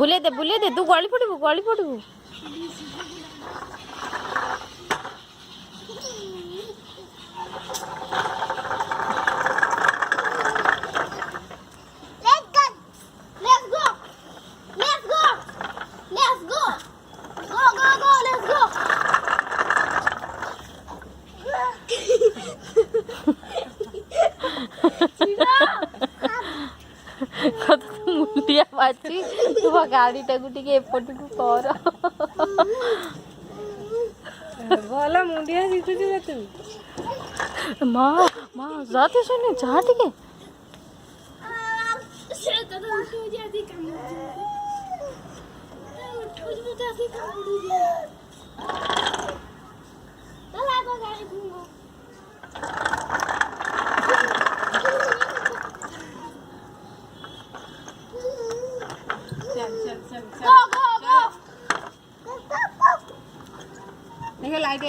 ବୁଲେଇ ଦେ ତୁ ଗଳି ପଡ଼ିବୁ। ମୁଣ୍ଡିଆ ବାଛି ତୁ ଗାଡ଼ିଟାକୁ ଟିକେ ଏପଟକୁ କର। ଭଲ ମୁଣ୍ଡିଆ ଶିଖୁଛୁ ତୁ। ମା ଯାତେ ଶୁଣି ଯାହା ଟିକେ देखो लाइट